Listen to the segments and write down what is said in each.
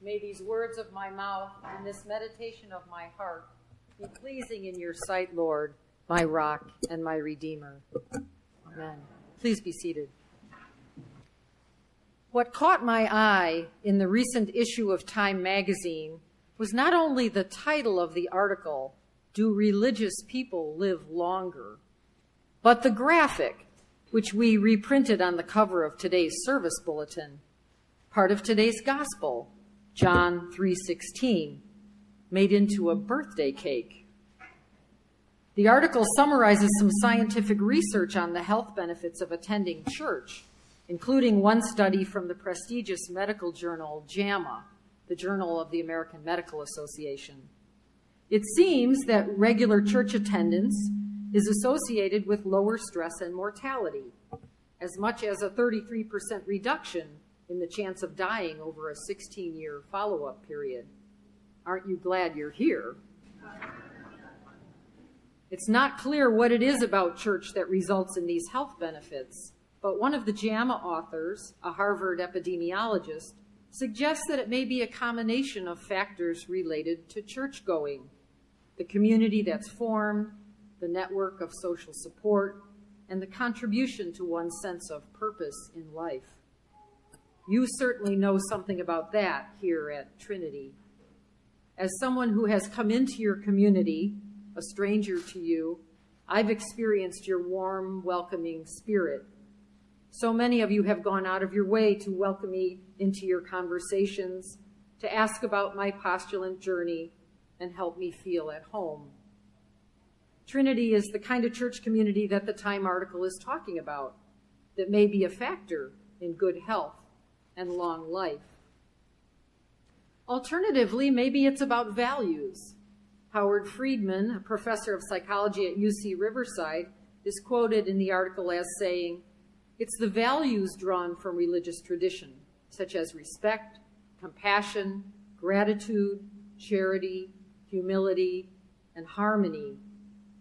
May these words of my mouth and this meditation of my heart be pleasing in your sight, Lord, my rock and my redeemer. Amen. Please be seated. What caught my eye in the recent issue of Time magazine was not only the title of the article, "Do Religious People Live Longer?" but the graphic, which we reprinted on the cover of today's service bulletin, part of today's gospel, John 3:16, made into a birthday cake. The article summarizes some scientific research on the health benefits of attending church, including one study from the prestigious medical journal JAMA, the Journal of the American Medical Association. It seems that regular church attendance is associated with lower stress and mortality, as much as a 33% reduction in the chance of dying over a 16-year follow-up period. Aren't you glad you're here? It's not clear what it is about church that results in these health benefits, but one of the JAMA authors, a Harvard epidemiologist, suggests that it may be a combination of factors related to church-going, the community that's formed, the network of social support, and the contribution to one's sense of purpose in life. You certainly know something about that here at Trinity. As someone who has come into your community, a stranger to you, I've experienced your warm, welcoming spirit. So many of you have gone out of your way to welcome me into your conversations, to ask about my postulant journey, and help me feel at home. Trinity is the kind of church community that the Time article is talking about, that may be a factor in good health and long life. Alternatively, maybe it's about values. Howard Friedman, a professor of psychology at UC Riverside, is quoted in the article as saying, "It's the values drawn from religious tradition, such as respect, compassion, gratitude, charity, humility, and harmony,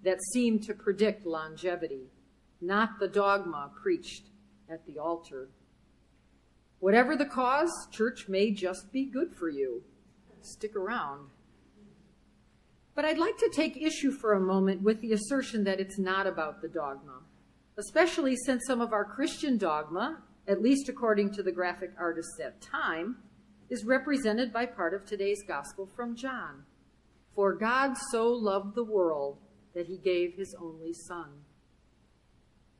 that seem to predict longevity, not the dogma preached at the altar." Whatever the cause, church may just be good for you. Stick around. But I'd like to take issue for a moment with the assertion that it's not about the dogma, especially since some of our Christian dogma, at least according to the graphic artists at Time, is represented by part of today's gospel from John. For God so loved the world that he gave his only Son.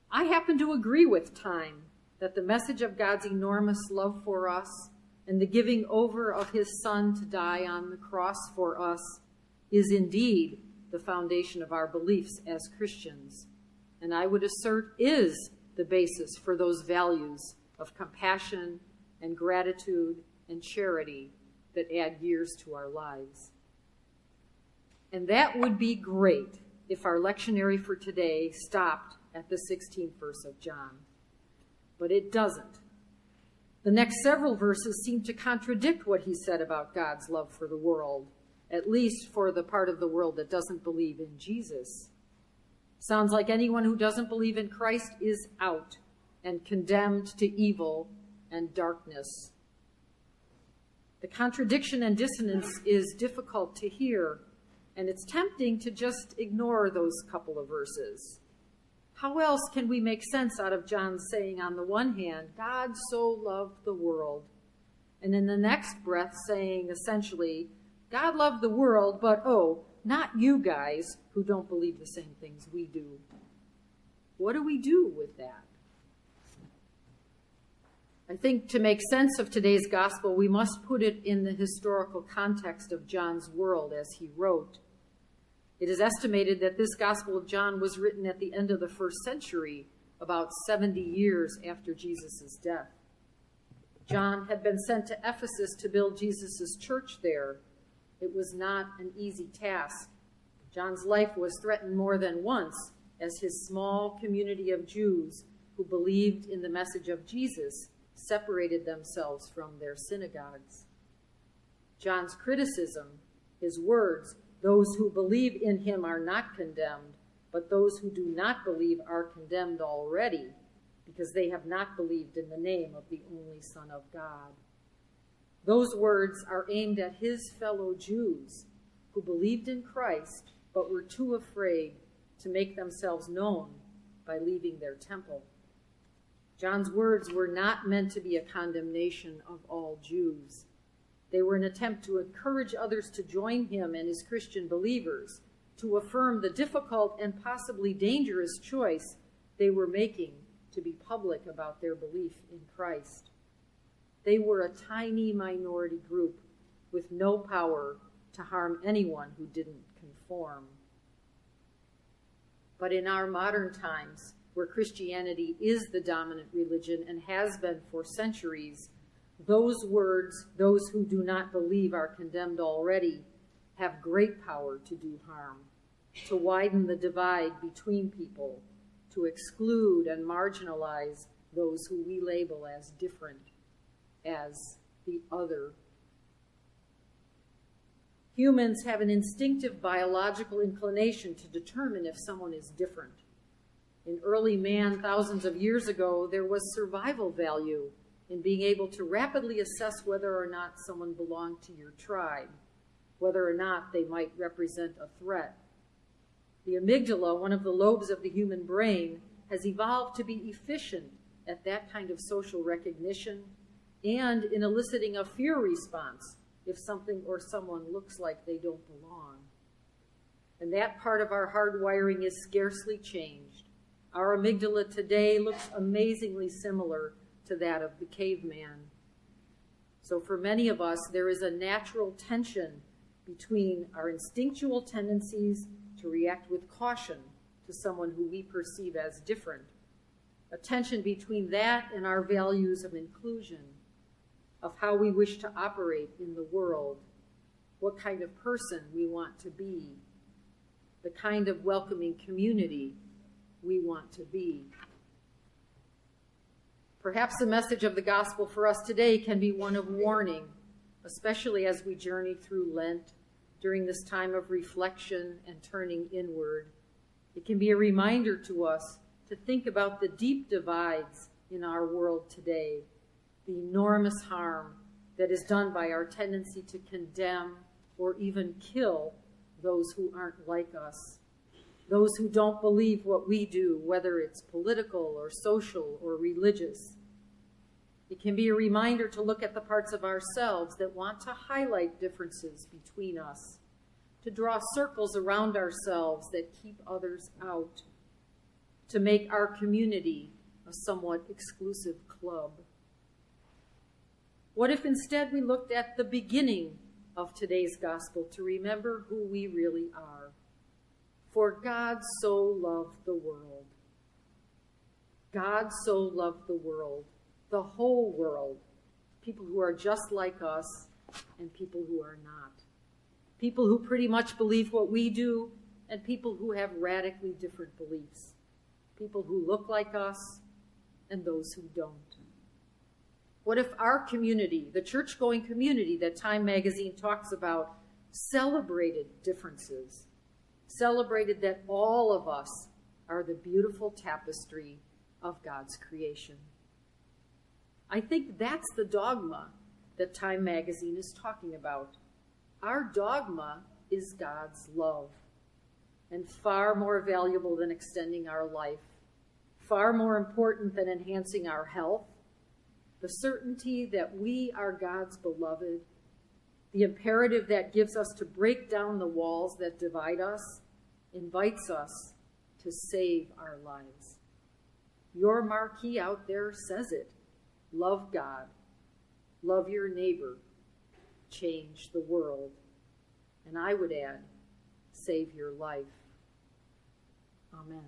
I happen to agree with Time that the message of God's enormous love for us and the giving over of his Son to die on the cross for us is indeed the foundation of our beliefs as Christians, and I would assert is the basis for those values of compassion and gratitude and charity that add years to our lives. And that would be great if our lectionary for today stopped at the 16th verse of John. But it doesn't. The next several verses seem to contradict what he said about God's love for the world, at least for the part of the world that doesn't believe in Jesus. Sounds like anyone who doesn't believe in Christ is out and condemned to evil and darkness. The contradiction and dissonance is difficult to hear, and it's tempting to just ignore those couple of verses. How else can we make sense out of John's saying, on the one hand, God so loved the world, and in the next breath saying essentially, God loved the world, but not you guys who don't believe the same things we do. What do we do with that? I think to make sense of today's gospel, we must put it in the historical context of John's world as he wrote. It is estimated that this Gospel of John was written at the end of the first century, about 70 years after Jesus' death. John had been sent to Ephesus to build Jesus' church there. It was not an easy task. John's life was threatened more than once as his small community of Jews who believed in the message of Jesus separated themselves from their synagogues. John's criticism, his words, "Those who believe in him are not condemned, but those who do not believe are condemned already, because they have not believed in the name of the only Son of God." Those words are aimed at his fellow Jews who believed in Christ but were too afraid to make themselves known by leaving their temple. John's words were not meant to be a condemnation of all Jews. They were an attempt to encourage others to join him and his Christian believers, to affirm the difficult and possibly dangerous choice they were making to be public about their belief in Christ. They were a tiny minority group with no power to harm anyone who didn't conform. But in our modern times, where Christianity is the dominant religion and has been for centuries, those words, "those who do not believe are condemned already," have great power to do harm, to widen the divide between people, to exclude and marginalize those who we label as different, as the other. Humans have an instinctive biological inclination to determine if someone is different. In early man, thousands of years ago, there was survival value in being able to rapidly assess whether or not someone belonged to your tribe, whether or not they might represent a threat. The amygdala, one of the lobes of the human brain, has evolved to be efficient at that kind of social recognition and in eliciting a fear response if something or someone looks like they don't belong. And that part of our hardwiring is scarcely changed. Our amygdala today looks amazingly similar to that of the caveman. So for many of us, there is a natural tension between our instinctual tendencies to react with caution to someone who we perceive as different, a tension between that and our values of inclusion, of how we wish to operate in the world, what kind of person we want to be, the kind of welcoming community we want to be. Perhaps the message of the gospel for us today can be one of warning, especially as we journey through Lent during this time of reflection and turning inward. It can be a reminder to us to think about the deep divides in our world today, the enormous harm that is done by our tendency to condemn or even kill those who aren't like us, those who don't believe what we do, whether it's political or social or religious. It can be a reminder to look at the parts of ourselves that want to highlight differences between us, to draw circles around ourselves that keep others out, to make our community a somewhat exclusive club. What if instead we looked at the beginning of today's gospel to remember who we really are? For God so loved the world. God so loved the world, the whole world, people who are just like us and people who are not, people who pretty much believe what we do and people who have radically different beliefs, people who look like us and those who don't. What if our community, the church-going community that Time magazine talks about, celebrated differences, celebrated that all of us are the beautiful tapestry of God's creation? I think that's the dogma that Time magazine is talking about. Our dogma is God's love, and far more valuable than extending our life, far more important than enhancing our health, the certainty that we are God's beloved, the imperative that gives us to break down the walls that divide us, invites us to save our lives. Your marquee out there says it. Love God, love your neighbor, change the world. And I would add, save your life. Amen.